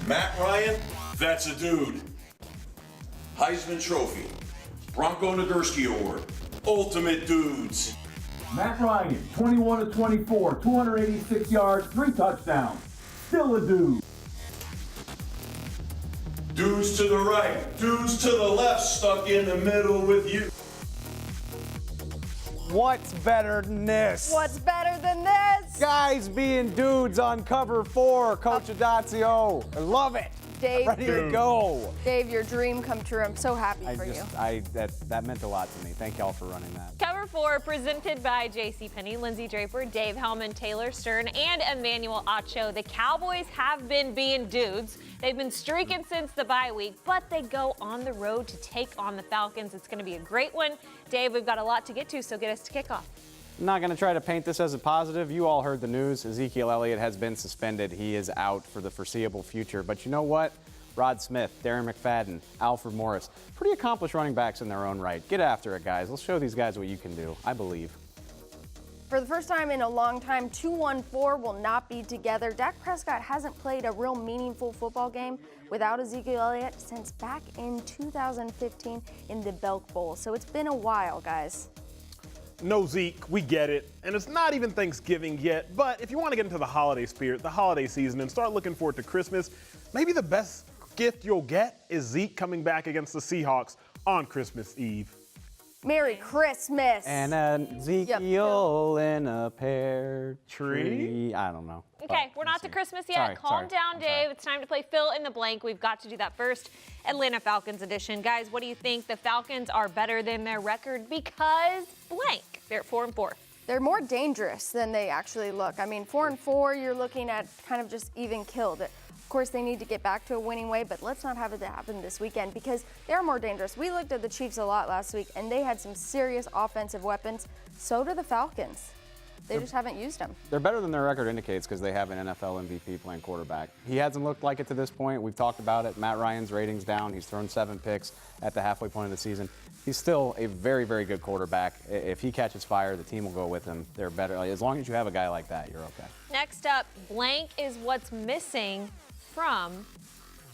Matt Ryan, that's a dude. Heisman Trophy, Bronco Nagurski Award, Ultimate Dudes. Matt Ryan, 21 of 24, 286 yards, 3 touchdowns. Still a dude. Dudes to the right, dudes to the left, stuck in the middle with you. What's better than this? What's better than this? Guys being dudes on cover 4, Coach Adazio. I love it. Dave, Ready to go. Dave, your dream come true. I'm so happy for you. That meant a lot to me. Thank y'all for running that. Cover 4 presented by JCPenney, Lindsay Draper, Dave Hellman, Taylor Stern, and Emmanuel Acho. The Cowboys have been being dudes. They've been streaking since the bye week, but they go on the road to take on the Falcons. It's going to be a great one. Dave, we've got a lot to get to, so get us to kickoff. I'm not going to try to paint this as a positive. You all heard the news. Ezekiel Elliott has been suspended. He is out for the foreseeable future. But you know what? Rod Smith, Darren McFadden, Alfred Morris, pretty accomplished running backs in their own right. Get after it, guys. Let's show these guys what you can do. I believe. For the first time in a long time, 2-1-4 will not be together. Dak Prescott hasn't played a real meaningful football game without Ezekiel Elliott since back in 2015 in the Belk Bowl. So it's been a while, guys. No Zeke, we get it. And it's not even Thanksgiving yet, but if you want to get into the holiday spirit, the holiday season, and start looking forward to Christmas, maybe the best gift you'll get is Zeke coming back against the Seahawks on Christmas Eve. Merry Christmas. And Ezekiel in a pear tree. I don't know. Okay, we're not to Christmas yet. Calm down, Dave. It's time to play fill in the blank. We've got to do that first. Atlanta Falcons edition. Guys, what do you think? The Falcons are better than their record because blank. They're 4-4. They're more dangerous than they actually look. I mean, 4-4, you're looking at kind of just even killed. Of course, they need to get back to a winning way, but let's not have it happen this weekend because they're more dangerous. We looked at the Chiefs a lot last week, and they had some serious offensive weapons. So do the Falcons. They just haven't used them. They're better than their record indicates because they have an NFL MVP playing quarterback. He hasn't looked like it to this point. We've talked about it. Matt Ryan's rating's down. He's thrown 7 picks at the halfway point of the season. He's still a very, very good quarterback. If he catches fire, the team will go with him. They're better. As long as you have a guy like that, you're okay. Next up, blank is what's missing from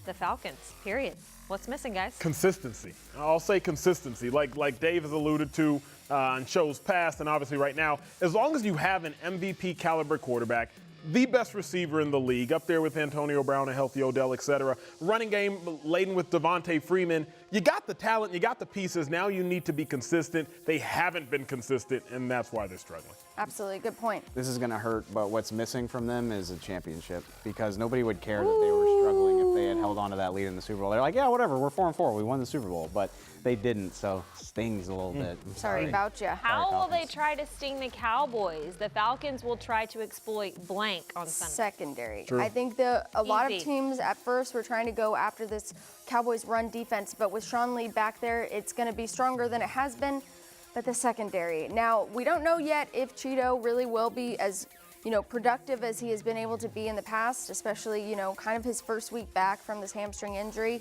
the Falcons, period. What's missing, guys? Consistency. I'll say consistency. Like Dave has alluded to in shows past and obviously right now, as long as you have an MVP caliber quarterback, the best receiver in the league, up there with Antonio Brown, a healthy Odell, etc. Running game laden with Devontae Freeman. You got the talent, you got the pieces. Now you need to be consistent. They haven't been consistent, and that's why they're struggling. Absolutely, good point. This is going to hurt, but what's missing from them is a championship because nobody would care that they were struggling if they had held on to that lead in the Super Bowl. They're like, yeah, whatever, we're 4-4, we won the Super Bowl, but they didn't, so stings a little bit. Sorry about you. How will they try to sting the Cowboys? The Falcons will try to exploit blank on Sunday. Secondary. True. I think a lot of teams at first were trying to go after this Cowboys run defense, but with Sean Lee back there, it's going to be stronger than it has been. But the secondary. Now, we don't know yet if Cheeto really will be as, productive as he has been able to be in the past, especially, kind of his first week back from this hamstring injury.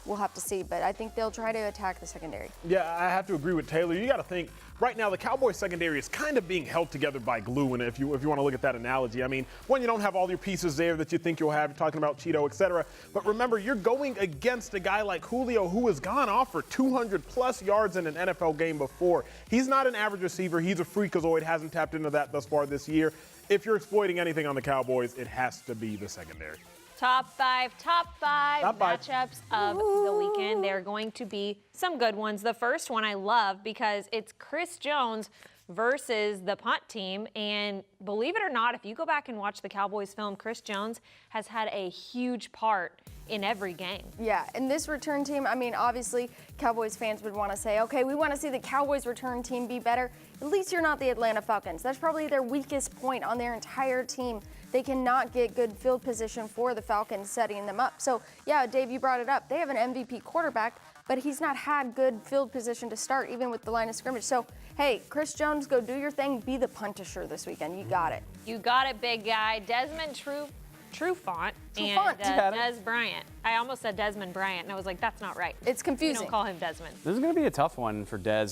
We'll have to see, but I think they'll try to attack the secondary. Yeah, I have to agree with Taylor. You got to think, right now the Cowboys secondary is kind of being held together by glue, and if you want to look at that analogy, I mean, when you don't have all your pieces there that you think you'll have, you're talking about Cheeto, etc. But remember, you're going against a guy like Julio who has gone off for 200-plus yards in an NFL game before. He's not an average receiver. He's a freakazoid, hasn't tapped into that thus far this year. If you're exploiting anything on the Cowboys, it has to be the secondary. Top five matchups of the weekend. There are going to be some good ones. The first one I love because it's Chris Jones versus the punt team. And believe it or not, if you go back and watch the Cowboys film, Chris Jones has had a huge part in every game. Yeah, and this return team, I mean, obviously, Cowboys fans would want to say, okay, we want to see the Cowboys return team be better. At least you're not the Atlanta Falcons. That's probably their weakest point on their entire team. They cannot get good field position for the Falcons setting them up. So, yeah, Dave, you brought it up. They have an MVP quarterback, but he's not had good field position to start, even with the line of scrimmage. So, hey, Chris Jones, go do your thing. Be the puntisher this weekend. You got it. You got it, big guy. Desmond Trufant and Des Bryant. I almost said Desmond Bryant, and I was like, that's not right. It's confusing. You don't call him Desmond. This is going to be a tough one for Des.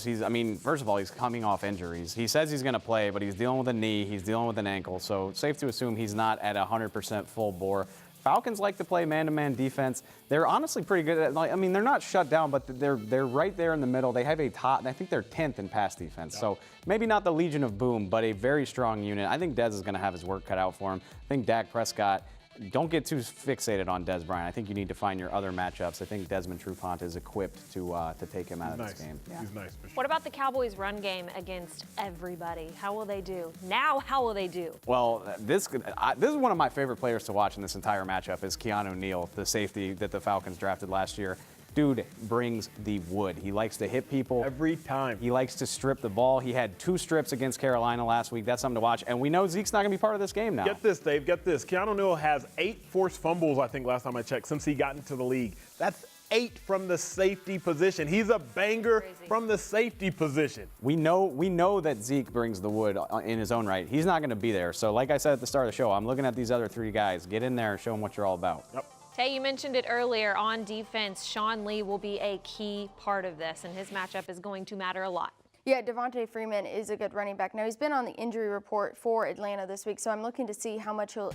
First of all, he's coming off injuries. He says he's going to play, but he's dealing with a knee. He's dealing with an ankle. So safe to assume he's not at 100% full bore. Falcons like to play man-to-man defense. They're honestly pretty good at, I mean, they're not shut down, but they're right there in the middle. They have I think they're 10th in pass defense. So maybe not the Legion of Boom, but a very strong unit. I think Dez is going to have his work cut out for him. I think Dak Prescott, don't get too fixated on Dez Bryant. I think you need to find your other matchups. I think Desmond Trufant is equipped to take him out of this game. Yeah. He's nice. For sure. What about the Cowboys' run game against everybody? How will they do? Now, how will they do? Well, this is one of my favorite players to watch in this entire matchup is Keanu Neal, the safety that the Falcons drafted last year. Dude brings the wood. He likes to hit people. Every time. He likes to strip the ball. He had 2 strips against Carolina last week. That's something to watch. And we know Zeke's not going to be part of this game now. Get this, Dave. Get this. Keanu Neal has 8 forced fumbles, I think, last time I checked, since he got into the league. That's 8 from the safety position. He's a banger from the safety position. We know that Zeke brings the wood in his own right. He's not going to be there. So like I said at the start of the show, I'm looking at these other 3 guys. Get in there and show them what you're all about. Yep. Tay, you mentioned it earlier. On defense, Sean Lee will be a key part of this, and his matchup is going to matter a lot. Yeah, Devontae Freeman is a good running back. Now, he's been on the injury report for Atlanta this week, so I'm looking to see how much he'll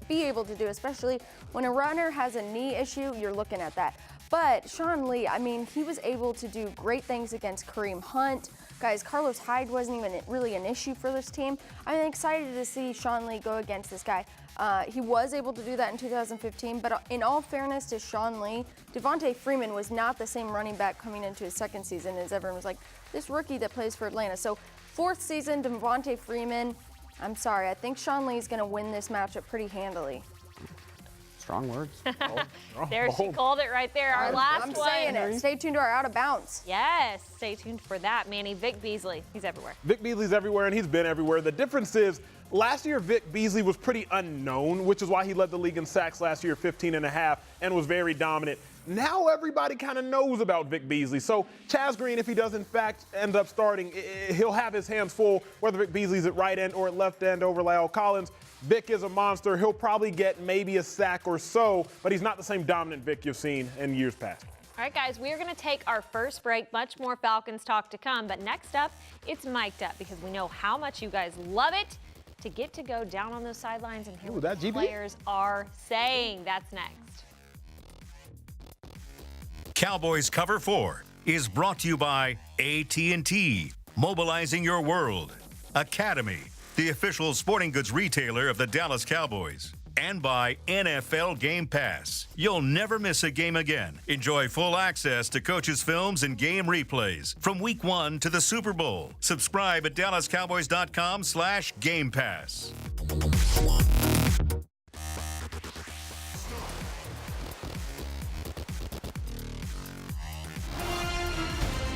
be able to do, especially when a runner has a knee issue, you're looking at that. But Sean Lee, I mean, he was able to do great things against Kareem Hunt. Guys, Carlos Hyde wasn't even really an issue for this team. I'm excited to see Sean Lee go against this guy. He was able to do that in 2015, but in all fairness to Sean Lee, Devontae Freeman was not the same running back coming into his second season as everyone was like, this rookie that plays for Atlanta. So 4th season, Devontae Freeman, I'm sorry, I think Sean Lee is going to win this matchup pretty handily. Strong words. There, she called it right there. Our last I'm one. saying it. Stay tuned to our Out of Bounds. Yes, stay tuned for that, Manny. Vic Beasley, he's everywhere. Vic Beasley's everywhere, and he's been everywhere. The difference is, last year, Vic Beasley was pretty unknown, which is why he led the league in sacks last year, 15.5, and was very dominant. Now everybody kind of knows about Vic Beasley. So Chaz Green, if he does in fact end up starting, he'll have his hands full, whether Vic Beasley's at right end or at left end over La'el Collins. Vic is a monster. He'll probably get maybe a sack or so, but he's not the same dominant Vic you've seen in years past. All right, guys, we are going to take our first break. Much more Falcons talk to come, but next up, it's Mic'd Up, because we know how much you guys love it to get to go down on those sidelines and hear what the players are saying. That's next. Cowboys Cover 4 is brought to you by AT&T, mobilizing your world, Academy, the official sporting goods retailer of the Dallas Cowboys, and by NFL Game Pass. You'll never miss a game again. Enjoy full access to coaches' films and game replays from Week 1 to the Super Bowl. Subscribe at DallasCowboys.com/Game Pass.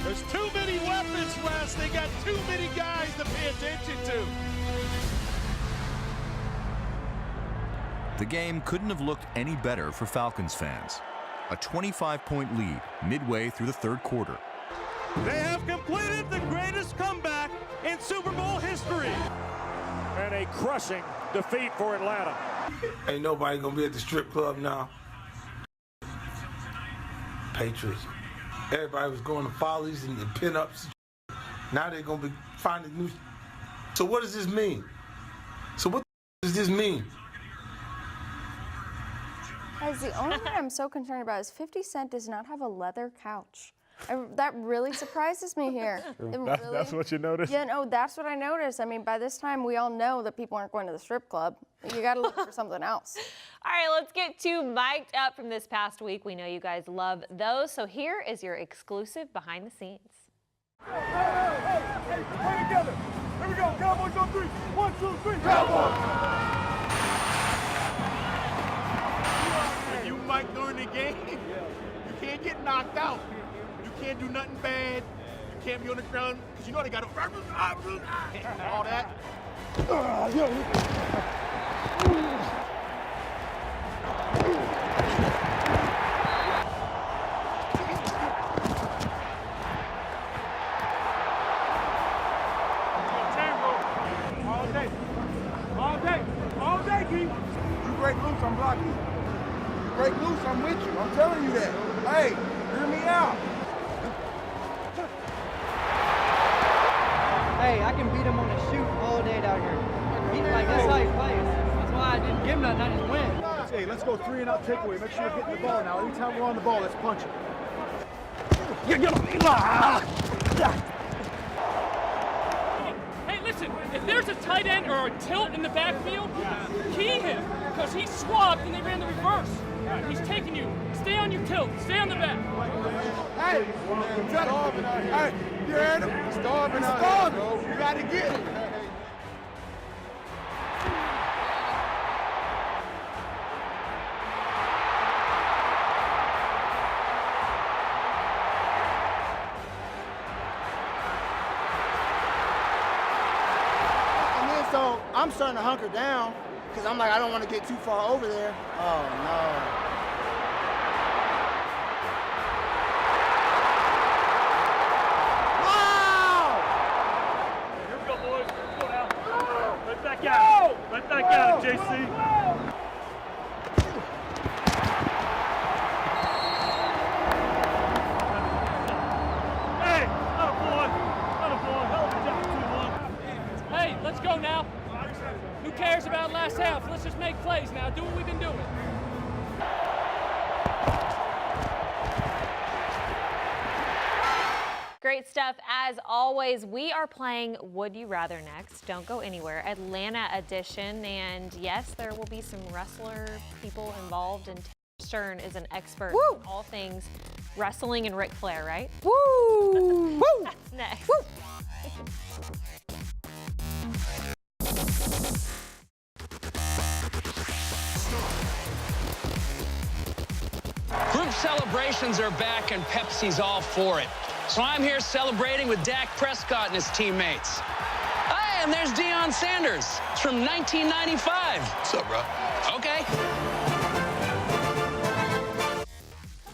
There's too many weapons, Wes. They got too many guys to pay attention to. The game couldn't have looked any better for Falcons fans. A 25-point lead midway through the 3rd quarter. They have completed the greatest comeback in Super Bowl history. And a crushing defeat for Atlanta. Ain't nobody gonna be at the strip club now. Patriots. Everybody was going to Follies and the pinups. Now they're gonna be finding new. So what does this mean? So what does this mean? Guys, the only thing I'm so concerned about is 50 Cent does not have a leather couch. That really surprises me here. That's what you noticed? Yeah, no, that's what I noticed. I mean, by this time, we all know that people aren't going to the strip club. You got to look for something else. All right, let's get to Mic'd Up from this past week. We know you guys love those. So here is your exclusive behind the scenes. Hey, play together. Here we go. Cowboys on 3. 1, 2, 3. Cowboys! When you mic during the game, you can't get knocked out. You can't do nothing bad. You can't be on the ground because you know they got to all that. All day, Keith. You break loose, I'm blocking you. Break loose, I'm with you. I'm telling you that. Hey, hear me out. Hey, I can beat him on the shoot all day down here. Like, that's how he plays. That's why I didn't give him nothing, I just win. Hey, let's go 3-and-out takeaway. Make sure you're getting the ball now. Anytime we're on the ball, let's punch it. Hey, listen, if there's a tight end or a tilt in the backfield, key him, because he swapped and they ran the reverse. He's taking you. Stay on your tilt. Stay on the back. Hey, hey, you heard him? Starving out here, bro. You got to get it. So I'm starting to hunker down because I'm like, I don't want to get too far over there. Oh, no. Wow! Here we go, boys. Let's go now. Right back at him. Right back at him, JC. Let's go now. Who cares about last half? Let's just make plays now. Do what we've been doing. Great stuff. As always, we are playing Would You Rather next. Don't go anywhere. Atlanta edition. And yes, there will be some wrestler people involved. And Stern is an expert in all things wrestling and Ric Flair, right? Woo! Woo! That's next. Woo! Group celebrations are back and Pepsi's all for it. So I'm here celebrating with Dak Prescott and his teammates. Hey, and there's Deion Sanders. It's from 1995. What's up, bro? Okay.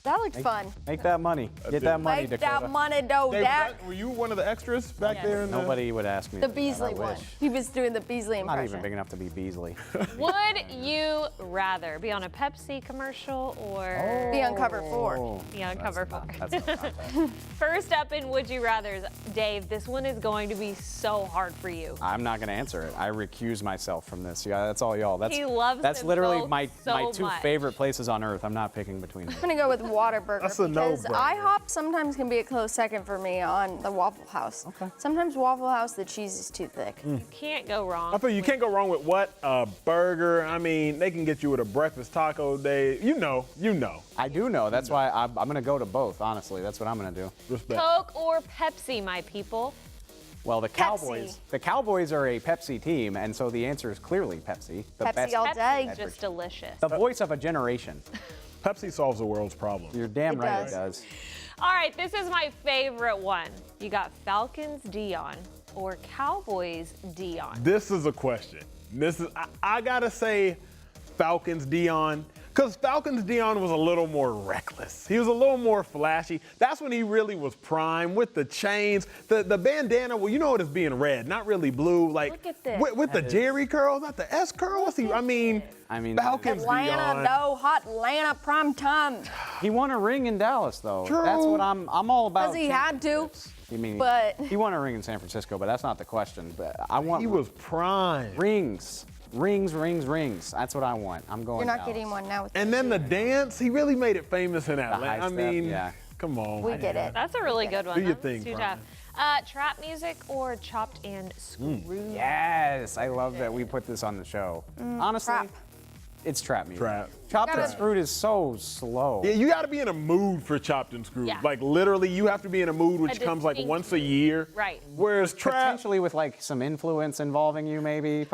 That looked fun. Make that money. Get that money, Make Dakota. that money, though, Dave, Dak. were you one of the extras back there? In Nobody would ask me. The that. Beasley I one. wish. He was doing the Beasley I'm not impression. even big enough to be Beasley. Would you rather be on a Pepsi commercial or Be on cover 4. be on cover 4? That's not bad. First up in Would You Rathers, Dave, this one is going to be so hard for you. I'm not going to answer it. I recuse myself from this. Yeah, that's all y'all. That's, He loves That's them literally both my so two much. favorite places on earth. I'm not picking between them. I'm gonna go with Whataburger That's a because no-brainer. IHOP sometimes can be a close second for me on the Waffle House. Okay. Sometimes Waffle House, the cheese is too thick. You can't go wrong. I feel you can't go wrong with what? A burger. I mean, they can get you with a breakfast taco day. You know. I do know. That's why I'm going to go to both, honestly. That's what I'm going to do. Respect. Coke or Pepsi, my people? Well, the Cowboys are a Pepsi team, and so the answer is clearly Pepsi. The Pepsi best all Pepsi day. is just delicious. The voice of a generation. Pepsi solves the world's problems. You're damn It right does. it does. All right, this is my favorite one. You got Falcons Dion or Cowboys Dion. This is a question. I gotta say Falcons Dion. Because Falcons Dion was a little more reckless. He was a little more flashy. That's when he really was prime with the chains. The bandana, well, you know it as being red, not really blue. Like Look at this. with the Jerry curl, not the S curl. What's he? I mean, Falcons Atlanta, Dion. no, hot Atlanta prime time. He won a ring in Dallas, though. True. That's what I'm all about. Because he had to. You mean but he won a ring in San Francisco, but that's not the question. But I want He was prime. rings. Rings. That's what I want. I'm going you're not Dallas. getting one now with And then the dance, he really made it famous in The Atlanta. high I step, mean, yeah. come on. We get it. That's a really good one. Do your That was thing, too Brian. tough. Trap music or chopped and screwed? Yes, I love that we put this on the show. Honestly, trap. it's trap music. Trap. Chopped and Gotta- screwed is so slow. Yeah, you got to be in a mood for chopped and screwed. Yeah. Like literally, you have to be in a mood which A comes like distinct once a year. Right. Whereas trap, Potentially with like some influence involving you, maybe,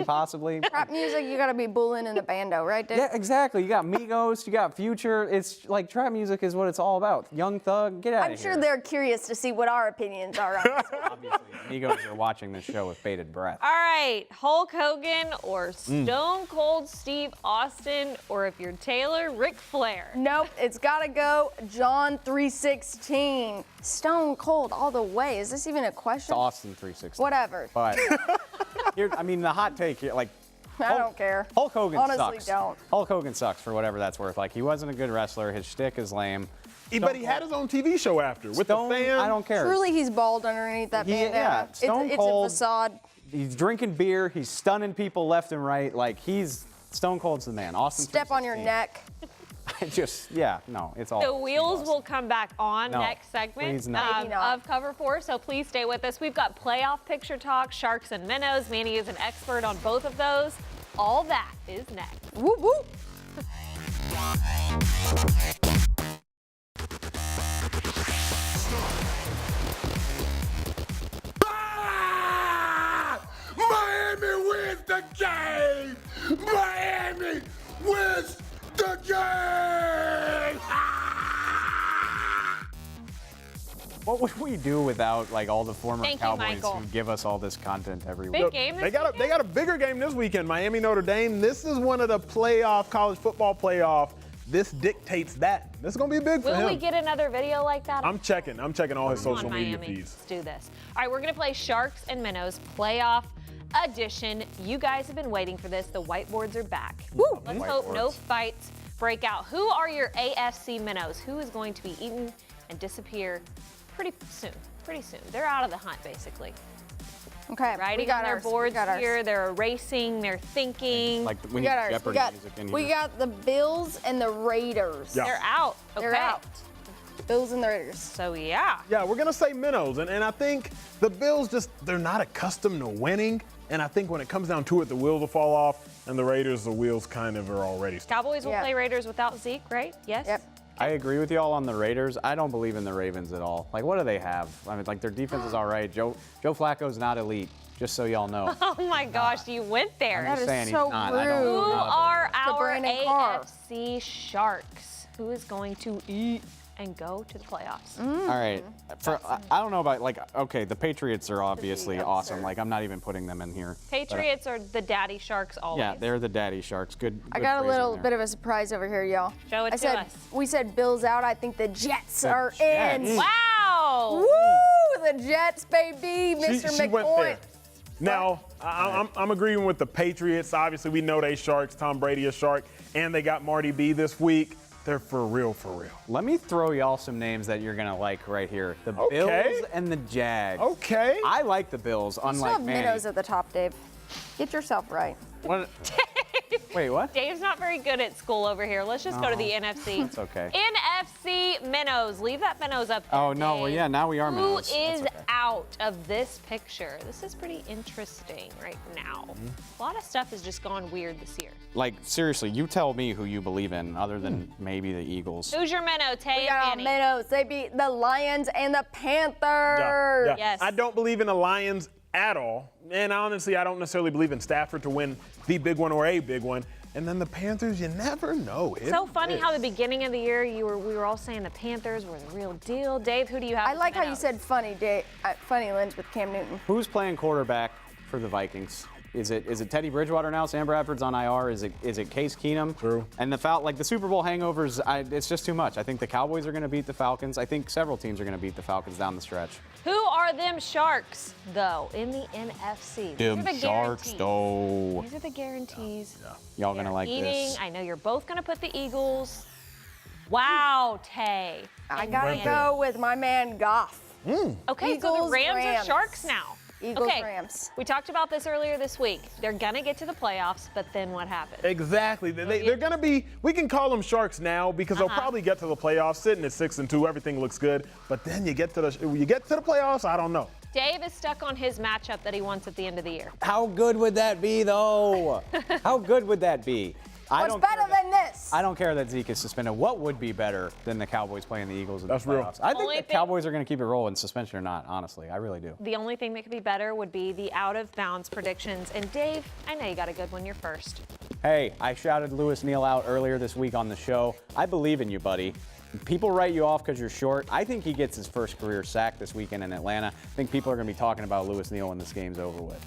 possibly. Rap music, you gotta be bullying in the bando, right, Dave? Yeah, exactly. You got Migos, you got Future. It's like trap music is what it's all about. Young Thug, get out I'm of sure here. they're curious to see what our opinions are on this. Obviously, Migos are watching this show with bated breath. All right, Hulk Hogan or Mm. Stone Cold Steve Austin, or if you're Taylor, Ric Flair. Nope, it's gotta go John 3:16. Stone Cold all the way. Is this even a It's question? Austin 360. Whatever. But here, I mean, the hot take here, like I don't care. Hulk Hogan Honestly, sucks. don't. Hulk Hogan sucks for whatever that's worth. Like he wasn't a good wrestler. His shtick is lame. but he had his own TV show after with Stone, the fans. I don't care. Truly, he's bald underneath that bandana. Yeah, Stone it's Cold. a facade. He's drinking beer. He's stunning people left and right. Like he's Stone Cold's the man. Austin. Step on your neck. It's all. The wheels will come back on next segment of Cover 4, so please stay with us. We've got playoff picture talk, Sharks and Minnows. Manny is an expert on both of those. All that is next. Whoop, whoop. Miami wins the game! Miami wins the game! What would we do without all the former Thank you, Cowboys Michael. who give us all this content every Big week? game this They got a bigger game this weekend, Miami Notre Dame. This is one of the college football playoff. This dictates that. This is gonna be big for him. Will we get another video like that? I'm checking all his social media Miami. feeds. Let's do this. All right, we're gonna play Sharks and Minnows playoff edition. You guys have been waiting for this. The whiteboards are back. Woo! Let's hope no fights break out. Who are your AFC Minnows? Who is going to be eaten and disappear pretty soon? Pretty soon. They're out of the hunt, basically. Okay, Writing we got on their ours. boards we got ours. here. They're erasing. They're thinking. We need Jeopardy music in here. We got the Bills and the Raiders. Yeah. They're out. They're Okay. out. Bills and the Raiders. So yeah. Yeah, we're gonna say Minnows, and I think the Bills they're not accustomed to winning, and I think when it comes down to it, the wheels will fall off, and the Raiders, the wheels kind of are already. Cowboys will play Raiders without Zeke, right? Yes. Yep. I agree with y'all on the Raiders. I don't believe in the Ravens at all. What do they have? I mean, their defense is all right. Joe Flacco's not elite, just so y'all know. Oh my gosh, you went there. I'm just saying so he's not. rude. I don't, Who are our Brandon Carr. AFC Sharks? Who is going to eat and go to the playoffs? All right. I don't know about okay, the Patriots are obviously awesome. I'm not even putting them in here. Patriots are the daddy Sharks always. Yeah, they're the daddy Sharks. Good. I got a little bit of a surprise over here, y'all. Show it to us. We said Bills out. I think the Jets are in. Wow. Woo! The Jets, baby. Mr. She went there. McPoint. Now, I'm agreeing with the Patriots. Obviously, we know they Sharks. Tom Brady a Shark, and they got Marty B this week. They're for real, for real. Let me throw y'all some names that you're gonna like right here. The Bills and the Jags. Okay. I like the Bills, You unlike still have Manny. Minnows at the top, Dave. Get yourself right. What? Wait, what? Dave's not very good at school over here. Let's just go to the NFC. It's okay. NFC Minnows. Leave that Minnows up there. Oh, no. Well, yeah, now we are Who Minnows. is That's okay. out of this picture? This is pretty interesting right now. A lot of stuff has just gone weird this year. Seriously, you tell me who you believe in, other than maybe the Eagles. Who's your Minnow, Tay We got and our Manny? Minnows. They beat the Lions and the Panthers. Yeah. Yes. I don't believe in the Lions at all. And honestly, I don't necessarily believe in Stafford to win the big one or a big one. And then the Panthers, you never know. So funny how the beginning of the year we were all saying the Panthers were the real deal. Dave, who do you have? I as like how you Minnows? said funny, Dave. Funny, Lynch, with Cam Newton. Who's playing quarterback for the Vikings? Is it Teddy Bridgewater now? Sam Bradford's on IR. Is it Case Keenum? True. And the Super Bowl hangovers, it's just too much. I think the Cowboys are going to beat the Falcons. I think several teams are going to beat the Falcons down the stretch. Who are them Sharks, though, in the NFC? These Them are the Sharks, guarantees. though. These are the guarantees. Y'all going to like Eating. this. I know you're both going to put the Eagles. Wow, Tay. I And gotta Manny. go with my man Goff. Okay, so the Eagles, Rams are Rams. Sharks now. Eagles, okay. Rams. We talked about this earlier this week. They're going to get to the playoffs, but then what happens? Exactly. They're going to be, we can call them Sharks now because they'll probably get to the playoffs sitting at 6-2. Everything looks good. But then you get to the playoffs, I don't know. Dave is stuck on his matchup that he wants at the end of the year. How good would that be, though? How good would that be? What's better than this? I don't care that Zeke is suspended. What would be better than the Cowboys playing the Eagles in the That's real. playoffs? I think Only the thing- Cowboys are going to keep it rolling, suspension or not, honestly. I really do. The only thing that could be better would be the out-of-bounds predictions. And Dave, I know you got a good one. You're first. Hey, I shouted Lewis Neal out earlier this week on the show. I believe in you, buddy. People write you off because you're short. I think he gets his first career sack this weekend in Atlanta. I think people are going to be talking about Lewis Neal when this game's over with.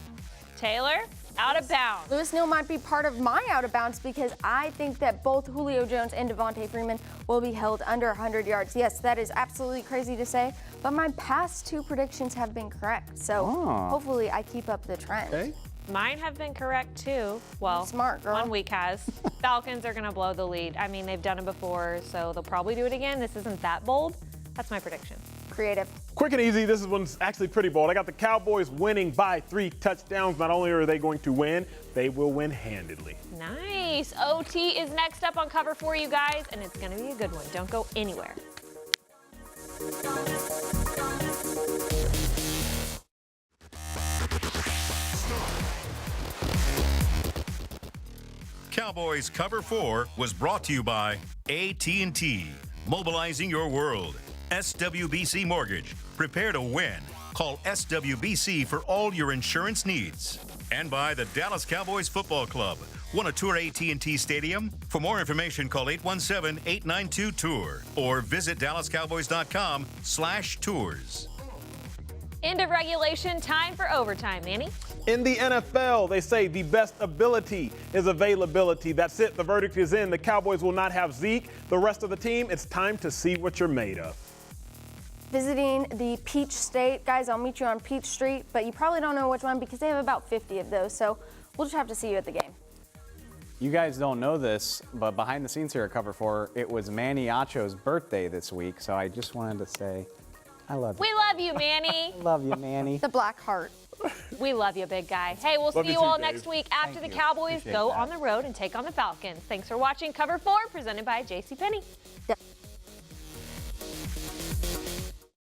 Taylor, out of bounds. Lewis Neal might be part of my out of bounds because I think that both Julio Jones and Devontae Freeman will be held under 100 yards. Yes, that is absolutely crazy to say, but my past two predictions have been correct. So hopefully I keep up the trend. Okay. Mine have been correct too. Well, smart girl. 1 week has. Falcons are going to blow the lead. I mean, they've done it before, so they'll probably do it again. This isn't that bold. That's my prediction. Creative. Quick and easy, this one's actually pretty bold. I got the Cowboys winning by 3 touchdowns. Not only are they going to win, they will win handedly. Nice. OT is next up on Cover 4, you guys, and it's going to be a good one. Don't go anywhere. Cowboys Cover 4 was brought to you by AT&T, mobilizing your world. SWBC Mortgage, prepare to win. Call SWBC for all your insurance needs. And by the Dallas Cowboys Football Club. Want to tour AT&T Stadium? For more information, call 817-892-TOUR or visit dallascowboys.com/tours. End of regulation, time for overtime, Manny. In the NFL, they say the best ability is availability. That's it. The verdict is in. The Cowboys will not have Zeke. The rest of the team, it's time to see what you're made of. Visiting the Peach State. Guys, I'll meet you on Peach Street, but you probably don't know which one because they have about 50 of those, so we'll just have to see you at the game. You guys don't know this, but behind the scenes here at Cover 4, it was Manny Acho's birthday this week, so I just wanted to say I love you. We love you, Manny. Love you, Manny. The black heart. We love you, big guy. Hey, we'll see you all next week after the Cowboys go on the road and take on the Falcons. Thanks for watching Cover 4, presented by JCPenney.